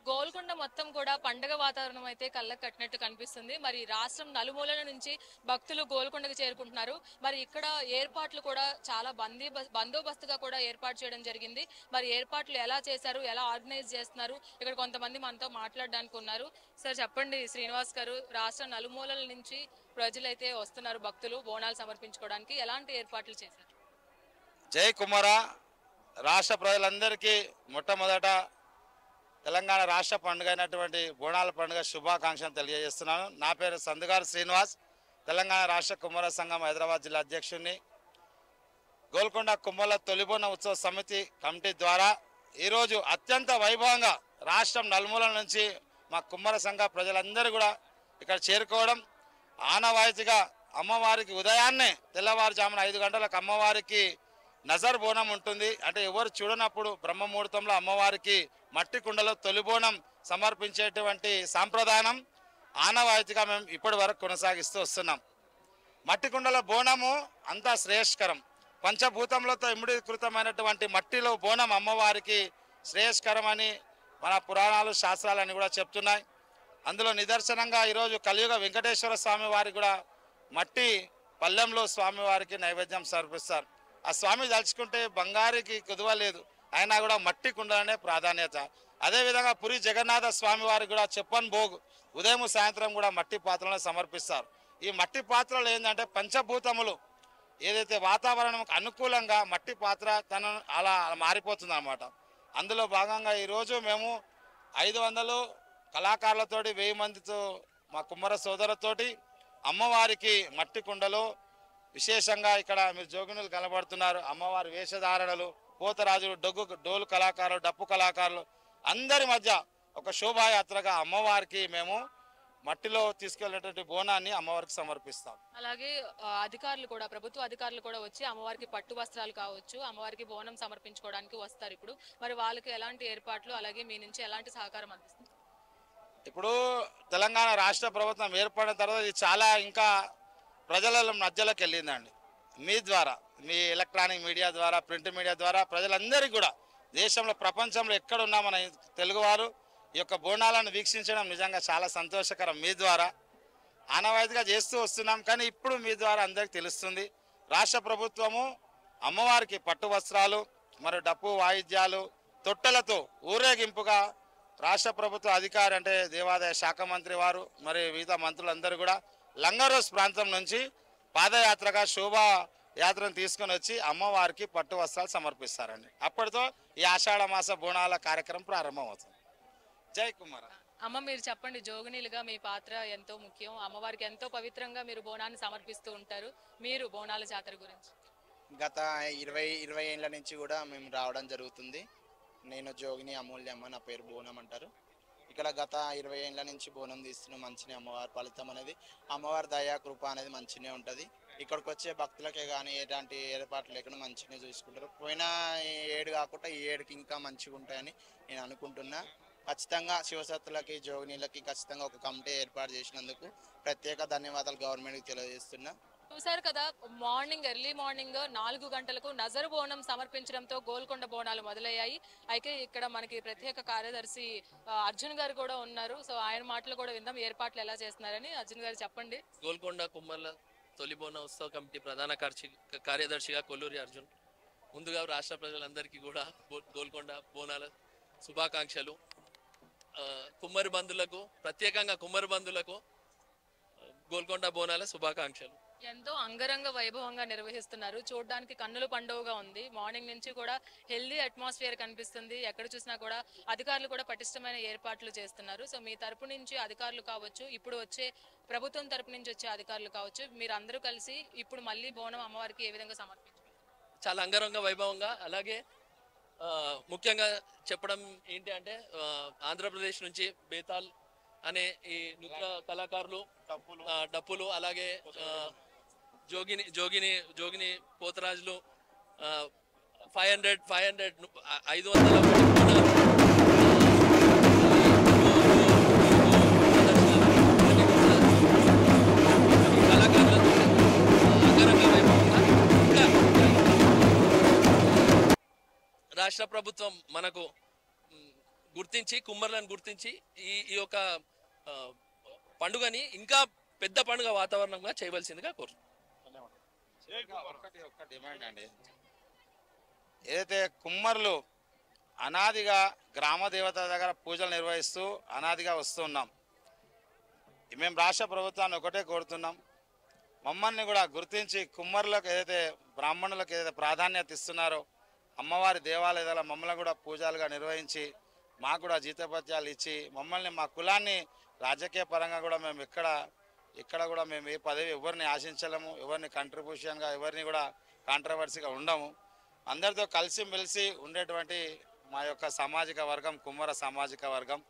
గోల్కొండ మొత్తం కూడా పండుగ వాతావరణం అయితే కళ్ళకు కట్టినట్టు కనిపిస్తుంది. మరి రాష్ట్రం నలుమూలల నుంచి భక్తులు గోల్కొండకు చేరుకుంటున్నారు. మరి ఇక్కడ ఏర్పాట్లు కూడా చాలా బందోబస్తుగా కూడా ఏర్పాటు చేయడం జరిగింది. మరి ఏర్పాట్లు ఎలా చేశారు, ఎలా ఆర్గనైజ్ చేస్తున్నారు, ఇక్కడ కొంతమంది మనతో మాట్లాడడానికి ఉన్నారు. సార్ చెప్పండి శ్రీనివాస్ గారు, రాష్ట్ర నలుమూలల నుంచి ప్రజలైతే వస్తున్నారు భక్తులు బోనాలు సమర్పించుకోవడానికి, ఎలాంటి ఏర్పాట్లు చేశారు? జై కుమార. రాష్ట్ర ప్రజలందరికీ మొట్టమొదట తెలంగాణ రాష్ట్ర పండుగ అయినటువంటి బోనాల పండుగ శుభాకాంక్షలు తెలియజేస్తున్నాను. నా పేరు సందుగారు శ్రీనివాస్, తెలంగాణ రాష్ట్ర కుమ్మర సంఘం హైదరాబాద్ జిల్లా అధ్యక్షుడిని. గోల్కొండ కుమ్మల తొలిబోన ఉత్సవ సమితి కమిటీ ద్వారా ఈరోజు అత్యంత వైభవంగా రాష్ట్రం నలుమూలల నుంచి మా కుమ్మర సంఘ ప్రజలందరూ కూడా ఇక్కడ చేరుకోవడం ఆనవాయితీగా అమ్మవారికి ఉదయాన్నే తెల్లవారుజామున 5 గంటలకు అమ్మవారికి నజర్ బోనం ఉంటుంది. అంటే ఎవరు చూడనప్పుడు బ్రహ్మముహూర్తంలో అమ్మవారికి మట్టి కుండలో తొలిబోనం సమర్పించేటువంటి సాంప్రదాయం ఆనవాయితీగా మేము ఇప్పటి వరకు కొనసాగిస్తూ వస్తున్నాం. మట్టి కుండల బోనము అంతా శ్రేయస్కరం. పంచభూతములతో ఇమిడీకృతమైనటువంటి మట్టిలో బోనం అమ్మవారికి శ్రేయస్కరమని మన పురాణాలు శాస్త్రాలని కూడా చెప్తున్నాయి. అందులో నిదర్శనంగా ఈరోజు కలియుగ వెంకటేశ్వర స్వామి వారికి కూడా మట్టి పల్లెంలో స్వామివారికి నైవేద్యం సమర్పిస్తారు. ఆ స్వామి తలుచుకుంటే బంగారికి కుదవలేదు, అయినా కూడా మట్టి కుండలనే ప్రాధాన్యత. అదేవిధంగా పురి జగన్నాథ స్వామి వారికి కూడా చెప్పన్ భోగ్ ఉదయం సాయంత్రం కూడా మట్టి పాత్రలను సమర్పిస్తారు. ఈ మట్టి పాత్రలు ఏంటంటే పంచభూతములు ఏదైతే వాతావరణం అనుకూలంగా మట్టి పాత్ర అలా మారిపోతుంది అన్నమాట. అందులో భాగంగా ఈరోజు మేము 500 కళాకారులతోటి 1000 మందితో మా కుమ్మర సోదరులతోటి అమ్మవారికి మట్టి కుండలో విశేషంగా ఇక్కడ మీరు జోగినులు కనబడుతున్నారు. అమ్మవారి వేషధారణలు, పోతరాజులు, డోలు కళాకారులు, డప్పు కళాకారులు అందరి మధ్య ఒక శోభాయాత్రగా అమ్మవారికి మేము మట్టిలో తీసుకెళ్లేటువంటి బోనాన్ని అమ్మవారికి సమర్పిస్తాం. అలాగే అధికారులు కూడా, ప్రభుత్వ అధికారులు కూడా వచ్చి అమ్మవారికి పట్టు వస్త్రాలు కావచ్చు, అమ్మవారికి బోనం సమర్పించుకోవడానికి వస్తారు. ఇప్పుడు మరి వాళ్ళకి ఎలాంటి ఏర్పాట్లు, అలాగే మీ నుంచి ఎలాంటి సహకారం అందిస్తుంది? ఇప్పుడు తెలంగాణ రాష్ట్ర ప్రభుత్వం ఏర్పడిన తర్వాత ఇది చాలా ఇంకా ప్రజల మధ్యలోకి వెళ్ళిందండి. మీ ద్వారా, మీ ఎలక్ట్రానిక్ మీడియా ద్వారా, ప్రింట్ మీడియా ద్వారా ప్రజలందరికీ కూడా దేశంలో ప్రపంచంలో ఎక్కడున్నా మన తెలుగువారు ఈ యొక్క బోనాలను వీక్షించడం నిజంగా చాలా సంతోషకరం. మీ ద్వారా ఆనవాయితీగా చేస్తూ వస్తున్నాం, కానీ ఇప్పుడు మీ ద్వారా అందరికీ తెలుస్తుంది. రాష్ట్ర ప్రభుత్వము అమ్మవారికి పట్టు వస్త్రాలు మరియు డప్పు వాయిద్యాలు తొట్టెలతో ఊరేగింపుగా రాష్ట్ర ప్రభుత్వ అధికారి అంటే దేవాదాయ శాఖ మంత్రి వారు మరి మిగతా మంత్రులందరూ కూడా లంగరోస్ ప్రాంతం నుంచి పాదయాత్రగా శోభా యాత్రను తీసుకొని వచ్చి అమ్మవారికి పట్టు వస్త్రాలు సమర్పిస్తారండి. అప్పటితో ఈ ఆషాఢ మాస బోనాల కార్యక్రమం ప్రారంభమవుతుంది. జై కుమార. అమ్మ, మీరు చెప్పండి, జోగినీలుగా మీ పాత్ర ఎంతో ముఖ్యం. అమ్మవారికి ఎంతో పవిత్రంగా మీరు బోనాన్ని సమర్పిస్తూ ఉంటారు. మీరు బోనాల జాతర గురించి గత 20 ఏళ్ళ నుంచి కూడా మేము రావడం జరుగుతుంది. నేను జోగిని అమూల్యమ్మ, నా పేరు బోనం అంటారు. ఇక్కడ గత 20 ఏళ్ళ నుంచి బోనం తీస్తున్నాం. మంచిగా అమ్మవారి ఫలితం అనేది, అమ్మవారి దయా కృప అనేది మంచిగా ఉంటుంది. ఇక్కడికి వచ్చే భక్తులకే కానీ ఎలాంటి ఏర్పాట్లు లేకుండా మంచిగా చూసుకుంటారు. పోయిన ఏడు కాకుండా ఈ ఏడుకి ఇంకా మంచిగా ఉంటాయని నేను అనుకుంటున్నా. ఖచ్చితంగా శివసత్తులకి జోగినీలకి ఖచ్చితంగా ఒక కమిటీ ఏర్పాటు చేసినందుకు ప్రత్యేక ధన్యవాదాలు గవర్నమెంట్కి తెలియజేస్తున్నా. చూసారు కదా, ఎర్లీ మార్నింగ్ 4 గంటలకు నజరు బోనం సమర్పించడంతో గోల్కొండ బోనాలు మొదలయ్యాయి. అయితే ఇక్కడ మనకి ప్రత్యేక కార్యదర్శి అర్జున్ గారు కూడా ఉన్నారు. సో ఆయన మాటలు కూడా విందాం, ఏర్పాట్లు ఎలా చేస్తున్నారని. అర్జున్ గారు చెప్పండి. గోల్కొండ కుమ్మర్ల తొలి బోన ఉత్సవ కమిటీ ప్రధాన కార్యదర్శిగా కొల్లూరి అర్జున్. ముందుగా రాష్ట్ర ప్రజలందరికీ కూడా గోల్కొండ బోనాల శుభాకాంక్షలు. కుమ్మరి బంధువులకు, ప్రత్యేకంగా కుమ్మరి బంధువులకు గోల్కొండ బోనాల శుభాకాంక్షలు. ఎంతో అంగరంగ వైభవంగా నిర్వహిస్తున్నారు. చూడడానికి కన్నుల పండుగగా ఉంది. మార్నింగ్ నుంచి కూడా హెల్దీ అట్మాస్ఫియర్ కనిపిస్తుంది. ఎక్కడ చూసినా కూడా అధికారులు కూడా పటిష్టమైన ఏర్పాట్లు చేస్తున్నారు. సో మీ తరపు నుంచి అధికారులు కావచ్చు, ఇప్పుడు వచ్చే ప్రభుత్వం తరపు నుంచి వచ్చే అధికారులు కావచ్చు, మీరు అందరూ కలిసి ఇప్పుడు మళ్ళీ బోనం అమ్మవారికి ఏ విధంగా సమర్పించారు? చాలా అంగరంగ వైభవంగా. అలాగే ముఖ్యంగా చెప్పడం ఏంటి అంటే, ఆంధ్రప్రదేశ్ నుంచి బేతాల్ అనే ఈ నృత్య కళాకారులు, డప్పులు, అలాగే జోగిని పోతరాజులు 500 రాష్ట్ర ప్రభుత్వం మనకు గుర్తించి, కుమ్మర్లను గుర్తించి ఈ యొక్క పండుగని ఇంకా పెద్ద పండుగ వాతావరణంగా చేయవలసిందిగా కోరుతున్నాం. ఒక్క డిమాండ్ అండి, ఏదైతే కుమ్మర్లు అనాదిగా గ్రామ దేవత దగ్గర పూజలు నిర్వహిస్తూ అనాదిగా వస్తున్నాం. మేము రాష్ట్ర ప్రభుత్వాన్ని ఒకటే కోరుతున్నాం, మమ్మల్ని కూడా గుర్తించి కుమ్మర్లకు ఏదైతే బ్రాహ్మణులకు ఏదైతే ప్రాధాన్యత ఇస్తున్నారో అమ్మవారి దేవాలయాల మమ్మల్ని కూడా పూజలుగా నిర్వహించి మాకు కూడా జీతభత్యాలు ఇచ్చి మమ్మల్ని, మా కులాన్ని రాజకీయ పరంగా కూడా మేము ఇక్కడ కూడా మేము ఏ పదవి ఎవరిని ఆశించలేము, ఎవరిని కంట్రిబ్యూషన్గా ఎవరిని కూడా కాంట్రవర్సీగా ఉండము. అందరితో కలిసిమెలిసి ఉండేటువంటి మా యొక్క సామాజిక వర్గం కుమ్మర సామాజిక వర్గం.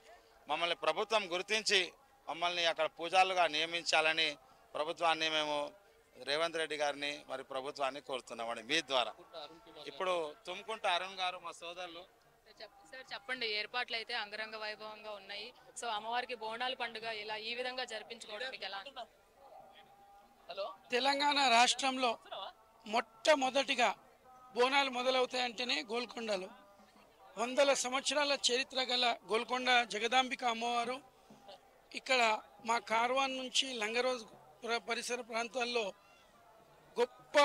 మమ్మల్ని ప్రభుత్వం గుర్తించి మమ్మల్ని అక్కడ పూజారులుగా నియమించాలని ప్రభుత్వాన్ని మేము రేవంత్ రెడ్డి గారిని మరి ప్రభుత్వాన్ని కోరుతున్నామండి మీ ద్వారా. ఇప్పుడు తుమ్ముకుంట అరుణ్ గారు మా సోదరులు. సార్ చెప్పండి, ఏర్పాట్లు అయితే అంగరంగ వైభవంగా ఉన్నాయి. సో అమ్మవారికి బోనాల పండుగ ఇలా ఈ విధంగా జరిపించుకోవడం మీకు ఎలా? తెలంగాణ రాష్ట్రంలో మొట్టమొదటిగా బోనాలు మొదలవుతాయంటేనే గోల్కొండలో 100 సంవత్సరాల చరిత్ర గల గోల్కొండ జగదాంబిక అమ్మవారు ఇక్కడ మా కార్వాన్ నుంచి లంగరోజ్ పరిసర ప్రాంతాల్లో గొప్ప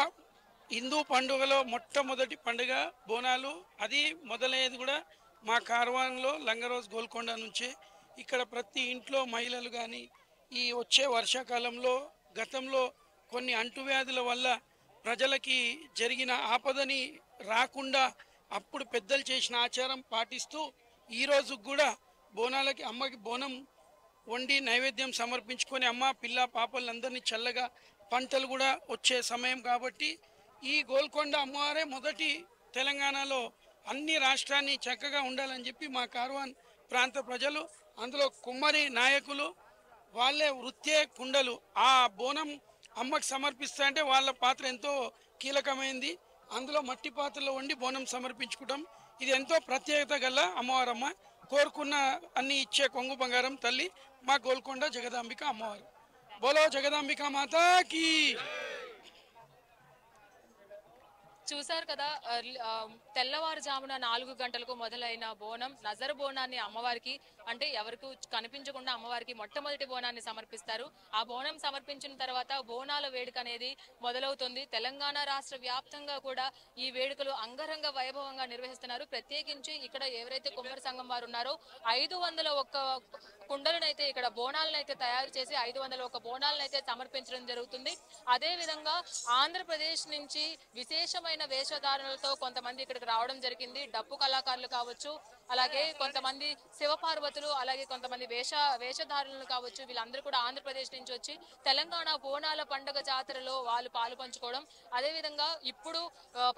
హిందూ పండుగలో మొట్టమొదటి పండుగ బోనాలు. అది మొదలయ్యేది కూడా మా కార్వాన్లో లంగరోజ్ గోల్కొండ నుంచే. ఇక్కడ ప్రతి ఇంట్లో మహిళలు కానీ ఈ వచ్చే వర్షాకాలంలో గతంలో కొన్ని అంటువ్యాధుల వల్ల ప్రజలకి జరిగిన ఆపదని రాకుండా అప్పుడు పెద్దలు చేసిన ఆచారం పాటిస్తూ ఈరోజు కూడా బోనాలకి అమ్మకి బోనం వండి నైవేద్యం సమర్పించుకొని అమ్మ పిల్ల పాపలందరినీ చల్లగా పంటలు కూడా వచ్చే సమయం కాబట్టి ఈ గోల్కొండ అమ్మవారే మొదటి తెలంగాణలో అన్ని రాష్ట్రాన్ని చక్కగా ఉండాలని చెప్పి మా కార్వాన్ ప్రాంత ప్రజలు, అందులో కుమ్మరి నాయకులు వాళ్ళే వృత్తే కుండలు ఆ బోనం అమ్మకి సమర్పిస్తారంటే వాళ్ళ పాత్ర ఎంతో కీలకమైంది. అందులో మట్టి పాత్రలో వండి బోనం సమర్పించుకుంటాం. ఇది ఎంతో ప్రత్యేకత గల అమ్మవారమ్మ. కోరుకున్న అన్ని ఇచ్చే కొంగు బంగారం తల్లి మా గోల్కొండ జగదాంబిక అమ్మవారు. బోలో జగదాంబిక మాతాకి. చూసారు కదా తెల్లవారుజామున 4 గంటలకు మొదలైన బోనం నజర్ బోనాన్ని అమ్మవారికి అంటే ఎవరికి కనిపించకుండా అమ్మవారికి మొట్టమొదటి బోనాన్ని సమర్పిస్తారు. ఆ బోనం సమర్పించిన తర్వాత బోనాల వేడుక అనేది మొదలవుతుంది. తెలంగాణ రాష్ట్ర వ్యాప్తంగా కూడా ఈ వేడుకలు అంగరంగ వైభవంగా నిర్వహిస్తున్నారు. ప్రత్యేకించి ఇక్కడ ఎవరైతే కుమ్మరి సంఘం వారు ఉన్నారో 501 కుండలనైతే ఇక్కడ బోనాలనైతే తయారు చేసి 501 బోనాలనైతే సమర్పించడం జరుగుతుంది. అదే విధంగా ఆంధ్రప్రదేశ్ నుంచి విశేషమైన వేషధారణలతో కొంతమంది ఇక్కడికి రావడం జరిగింది. డప్పు కళాకారులు కావచ్చు, అలాగే కొంతమంది శివపార్వతులు, అలాగే కొంతమంది వేషధారులు కావచ్చు, వీళ్ళందరూ కూడా ఆంధ్రప్రదేశ్ నుంచి వచ్చి తెలంగాణ బోనాల పండుగ జాతరలో వాళ్ళు పాలు పంచుకోవడం. అదే విధంగా ఇప్పుడు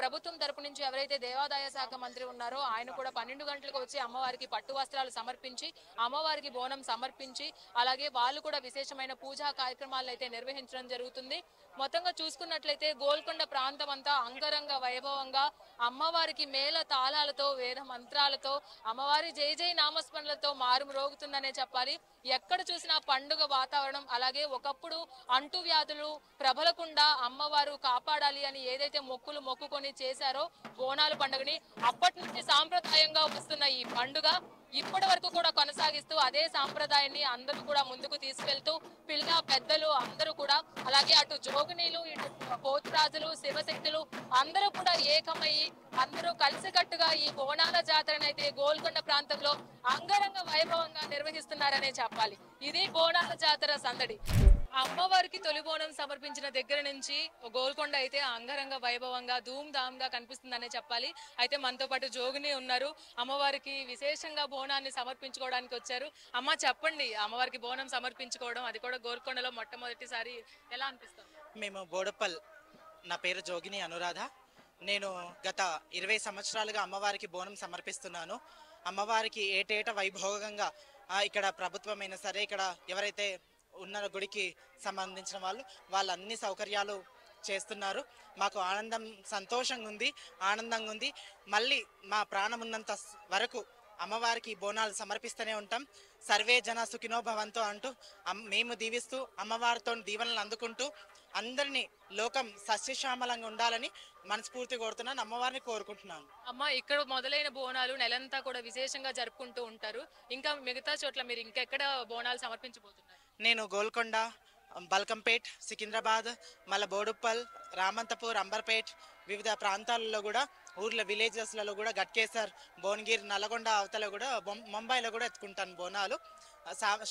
ప్రభుత్వం తరపు నుంచి ఎవరైతే దేవాదాయ శాఖ మంత్రి ఉన్నారో ఆయన కూడా 12 గంటలకు వచ్చి అమ్మవారికి పట్టు వస్త్రాలు సమర్పించి అమ్మవారికి బోనం సమర్పించి అలాగే వాళ్ళు కూడా విశేషమైన పూజా కార్యక్రమాలు అయితే నిర్వహించడం జరుగుతుంది. మొత్తంగా చూసుకున్నట్లయితే గోల్కొండ ప్రాంతం అంతా అంగరంగ వైభవంగా అమ్మవారికి మేళ తాళాలతో వేద మంత్రాలతో అమ్మవారి జై జై నామస్మరణలతో మారుమ్రోగుతుందనే చెప్పాలి. ఎక్కడ చూసినా పండుగ వాతావరణం. అలాగే ఒకప్పుడు అంటు వ్యాధులు ప్రబలకుండా అమ్మవారు కాపాడాలి అని ఏదైతే మొక్కులు మొక్కుకొని చేశారో బోనాల పండుగని అప్పటి నుంచి సాంప్రదాయంగా వస్తున్న ఈ పండుగ ఇప్పటి వరకు కూడా కొనసాగిస్తూ అదే సాంప్రదాయాన్ని అందరూ కూడా ముందుకు తీసుకెళ్తూ పిల్ల పెద్దలు అందరూ కూడా అలాగే అటు జోగినీలు ఇటు పోతురాజులు శివశక్తులు అందరూ కూడా ఏకమయ్యి అందరూ కలిసికట్టుగా ఈ బోనాల జాతరనైతే గోల్కొండ ప్రాంతంలో అంగరంగ వైభవంగా నిర్వహిస్తున్నారనే చెప్పాలి. ఇది బోనాల జాతర సందడి. అమ్మవారికి తొలి బోనం సమర్పించిన దగ్గర నుంచి గోల్కొండ అయితే అంగరంగ వైభవంగా ధూమ్ ధామ్ గా కనిపిస్తుందనే చెప్పాలి. అయితే మనతో పాటు జోగిని ఉన్నారు. అమ్మవారికి విశేషంగా బోనాన్ని సమర్పించుకోవడానికి వచ్చారు. అమ్మ చెప్పండి, అమ్మవారికి బోనం సమర్పించుకోవడం అది కూడా గోల్కొండలో మొట్టమొదటిసారి ఎలా అనిపిస్తుంది? మేము బోడుప్పల్, నా పేరు జోగిని అనురాధ. నేను గత 20 సంవత్సరాలుగా అమ్మవారికి బోనం సమర్పిస్తున్నాను. అమ్మవారికి ఏటేటా వైభోగంగా ఇక్కడ ప్రభుత్వమైనా సరే ఇక్కడ ఎవరైతే ఉన్న గుడికి సంబంధించిన వాళ్ళు అన్ని సౌకర్యాలు చేస్తున్నారు. మాకు ఆనందంగా ఉంది. మళ్ళీ మా ప్రాణం ఉన్నంత వరకు అమ్మవారికి బోనాలు సమర్పిస్తూనే ఉంటాం. సర్వే జన సుఖినో భవంతో అంటూ మేము దీవిస్తూ అమ్మవారితో దీవెనలు అందుకుంటూ అందరినీ లోకం సస్యశ్యామలంగా ఉండాలని మనస్ఫూర్తి కోరుతున్నాను, అమ్మవారిని కోరుకుంటున్నాను. అమ్మ, ఇక్కడ మొదలైన బోనాలు నెలంతా కూడా విశేషంగా జరుపుకుంటూ ఉంటారు. ఇంకా మిగతా చోట్ల మీరు ఇంకెక్కడ బోనాలు సమర్పించబోతున్నారు? నేను గోల్కొండ, బల్కంపేట్, సికింద్రాబాద్, మళ్ళీ బోడుప్పల్, రామంతపూర్, అంబర్పేట్ వివిధ ప్రాంతాలలో కూడా ఊర్ల విలేజెస్లలో కూడా గట్కేసర్, భువనగిరి, నల్గొండ అవతల కూడా ముంబైలో కూడా ఎత్తుకుంటాను బోనాలు.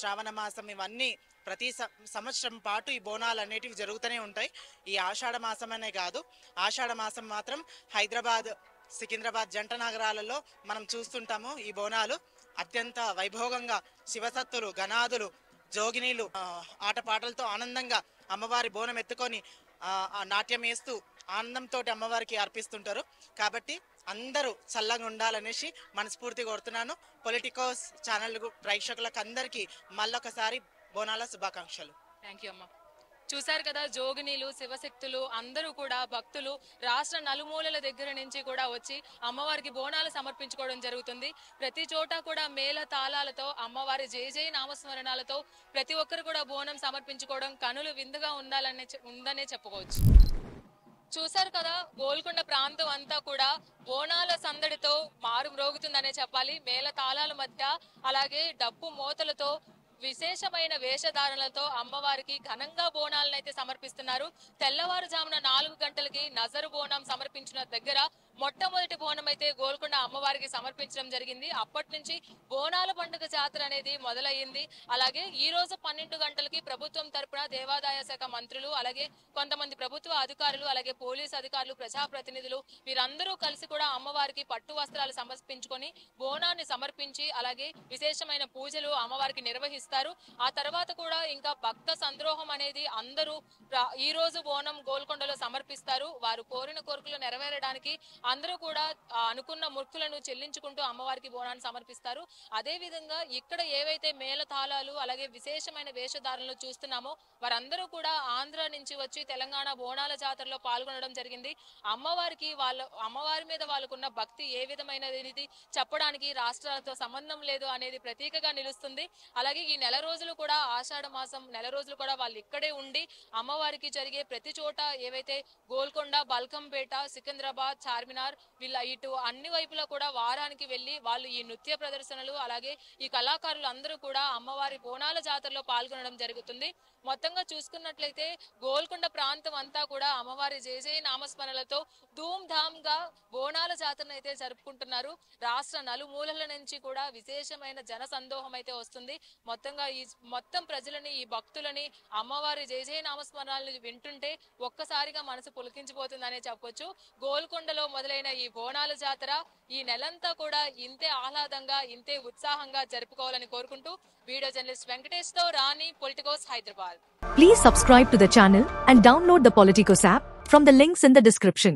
శ్రావణ మాసం ఇవన్నీ ప్రతి సంవత్సరం పాటు ఈ బోనాలు అనేటివి జరుగుతూనే ఉంటాయి. ఈ ఆషాఢ మాసం అనే కాదు, ఆషాఢ మాసం మాత్రం హైదరాబాద్, సికింద్రాబాద్ జంట నగరాలలో మనం చూస్తుంటాము. ఈ బోనాలు అత్యంత వైభోగంగా శివసత్తులు, గణాదులు, జోగినీలు ఆటపాటలతో ఆనందంగా అమ్మవారి బోనం ఎత్తుకొని నాట్యం వేస్తూ ఆనందంతో అమ్మవారికి అర్పిస్తుంటారు. కాబట్టి అందరూ చల్లగా ఉండాలనేసి మనస్ఫూర్తి కోరుతున్నాను. పొలిటికోస్ ఛానల్ ప్రేక్షకులకు అందరికీ మళ్ళొకసారి బోనాల శుభాకాంక్షలు. థ్యాంక్ యూ అమ్మ. చూశారు కదా, జోగినీలు, శివశక్తులు అందరూ కూడా భక్తులు రాష్ట్ర నలుమూలల దగ్గర నుంచి కూడా వచ్చి అమ్మవారికి బోనాలు సమర్పించుకోవడం జరుగుతుంది. ప్రతి చోట కూడా మేళ తాళాలతో అమ్మవారి జై జై నామస్మరణాలతో ప్రతి ఒక్కరు కూడా బోనం సమర్పించుకోవడం కనులు విందుగా ఉందనే చెప్పుకోవచ్చు. చూశారు కదా, గోల్కొండ ప్రాంతం అంతా కూడా బోనాల సందడితో మారుమ్రోగుతుందనే చెప్పాలి. మేళ తాళాల మధ్య అలాగే డప్పు మోతలతో విశేషమైన వేషధారణలతో అమ్మవారికి ఘనంగా బోనాలనైతే సమర్పిస్తున్నారు. తెల్లవారుజామున 4 గంటలకి నజరు బోనం సమర్పించిన దగ్గర మొట్టమొదటి బోనం అయితే గోల్కొండ అమ్మవారికి సమర్పించడం జరిగింది. అప్పటి నుంచి బోనాల పండుగ జాతర అనేది మొదలయ్యింది. అలాగే ఈ రోజు 12 గంటలకి ప్రభుత్వం తరపున దేవాదాయ శాఖ మంత్రులు, అలాగే కొంతమంది ప్రభుత్వ అధికారులు, అలాగే పోలీసు అధికారులు, ప్రజాప్రతినిధులు వీరందరూ కలిసి కూడా అమ్మవారికి పట్టు వస్త్రాలు సమర్పించుకొని బోనాన్ని సమర్పించి అలాగే విశేషమైన పూజలు అమ్మవారికి నిర్వహిస్తారు. ఆ తర్వాత కూడా ఇంకా భక్త సంద్రోహం అనేది అందరూ ఈ రోజు బోనం గోల్కొండలో సమర్పిస్తారు. వారు కోరిన కోరికలు నెరవేరడానికి అందరూ కూడా అనుకున్న మొక్కులను చెల్లించుకుంటూ అమ్మవారికి బోనాన్ని సమర్పిస్తారు. అదే విధంగా ఇక్కడ ఏవైతే మేళతాళాలు అలాగే విశేషమైన వేషధారణలు చూస్తున్నామో వారందరూ కూడా ఆంధ్ర నుంచి వచ్చి తెలంగాణ బోనాల జాతరలో పాల్గొనడం జరిగింది. అమ్మవారి మీద వాళ్ళకున్న భక్తి ఏ విధమైనది చెప్పడానికి రాష్ట్రాలతో సంబంధం లేదు అనేది ప్రతీకగా నిలుస్తుంది. అలాగే ఈ నెల రోజులు కూడా ఆషాఢ మాసం నెల రోజులు కూడా వాళ్ళు ఇక్కడే ఉండి అమ్మవారికి జరిగే ప్రతి చోట ఏవైతే గోల్కొండ, బల్కంపేట, సికింద్రాబాద్, చార్మినార్ వీళ్ళ ఇటు అన్ని వైపులా కూడా వారానికి వెళ్ళి వాళ్ళు ఈ నృత్య ప్రదర్శనలు అలాగే ఈ కళాకారులు అందరూ కూడా అమ్మవారి బోనాల జాతరలో పాల్గొనడం జరుగుతుంది. మొత్తంగా చూసుకున్నట్లయితే గోల్కొండ ప్రాంతం అంతా కూడా అమ్మవారి జయ నామస్మరణలతో ధూమ్ ధామ్ గా బోనాల జాతరను అయితే జరుపుకుంటున్నారు. రాష్ట్ర నలుమూలల నుంచి కూడా విశేషమైన జన సందోహం అయితే వస్తుంది. మొత్తంగా ఈ మొత్తం ప్రజలని ఈ భక్తులని అమ్మవారి జయ నామస్మరణాలను వింటుంటే ఒక్కసారిగా మనసు పులకించిపోతుందనే చెప్పొచ్చు. గోల్కొండలో మొదలైన ఈ బోనాల జాతర ఈ నెలంతా కూడా ఇంతే ఆహ్లాదంగా ఇంతే ఉత్సాహంగా జరుపుకోవాలని కోరుకుంటూ వీడియో జర్నలిస్ట్ వెంకటేష్ తో రాణి, Politicos, Hyderabad. Please subscribe to the channel and download the Politicos app from the links in the description.